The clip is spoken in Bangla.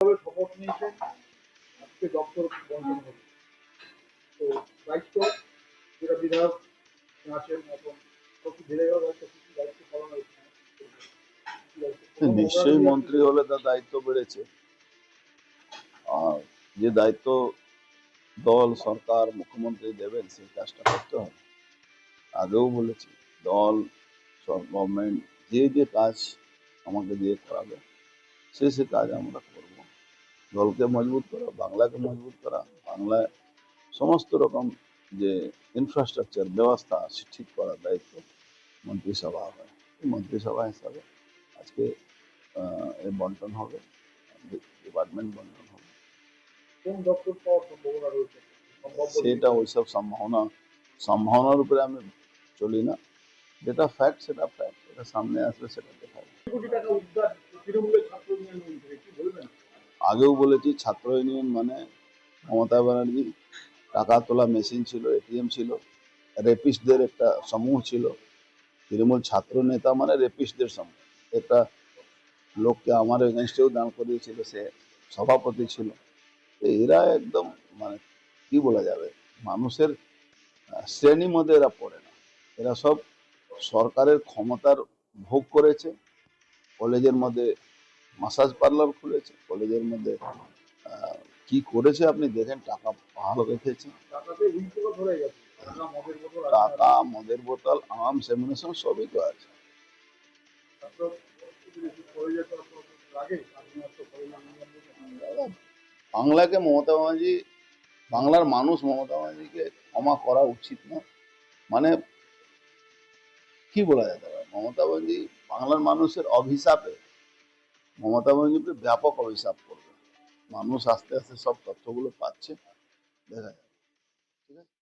যেভাবে শপথ নিয়েছেন আজকে দপ্তর বন্টন হবে, তো দায়িত্ব যেটা বিধায়ক আছেন এখন প্রতি বিধায়ক একটা কিছু দায়িত্ব পালন হয়েছে। নিশ্চয়ই মন্ত্রী হলে তার দায়িত্ব বেড়েছে। আর যে দায়িত্ব দল সরকার মুখ্যমন্ত্রী দেবেন সেই কাজটা করতে হবে। আগেও বলেছি দল গভর্নমেন্ট যে যে কাজ আমাকে দিয়ে করাবে সে কাজ আমরা করব। দলকে মজবুত করা, বাংলাকে মজবুত করা, বাংলায় সমস্ত রকম যে ইনফ্রাস্ট্রাকচার ব্যবস্থা আছে ঠিক করার দায়িত্ব মন্ত্রিসভা হয়। মন্ত্রিসভা হিসাবে আজকে এর বন্টন হবে, ডিপার্টমেন্ট বন্টন হবে। কোন দপ্তর পাওয়ার সম্ভাবনা রয়েছে? সেটা ওইসব সম্ভাবনার উপরে আমি চলি না। যেটা ফ্যাক্ট সেটা ফ্যাক্ট, এটা সামনে আসলে সেটা দেখা যাবে। কোটি টাকা উদ্ধার তৃণমূলের ছাত্র ইউনিয়ন থেকে, কি বলবেন? আগেও বলেছি ছাত্র ইউনিয়ন মানে মমতা ব্যানার্জি টাকা তোলা মেশিন ছিল, এটিএম ছিল, রেপিস্টদের একটা সমূহ ছিল। তৃণমূল ছাত্র নেতা মানে রেপিস্টদের সমূহ। একটা লোককে আমার এগেনস্টেও দাঁড় করিয়েছিল, সে সভাপতি ছিল। এরা একদম মানে কি বলা যাবে, মানুষের শ্রেণীর মধ্যে এরা পড়ে না। এরা সব সরকারের ক্ষমতার ভোগ করেছে। কলেজের মধ্যে মাসাজ পার্লার খুলেছে, কলেজের মধ্যে কি করেছে আপনি দেখেন, টাকা পাহাড় রেখেছে, টাকা মদের বোতল আর্মস এমুনেশন সবই তো আছে। বাংলাকে মমতা ব্যানার্জি, বাংলার মানুষ মমতা ব্যানার্জিকে ক্ষমা করা উচিত না। মানে কি বলা যেতে পারে, মমতা ব্যানার্জি বাংলার মানুষের অভিশাপে, মমতা ব্যানার্জিকে ব্যাপক অভিশাপ করবে। মানুষ আস্তে আস্তে সব তথ্যগুলো পাচ্ছে, দেখা যাবে। ঠিক আছে।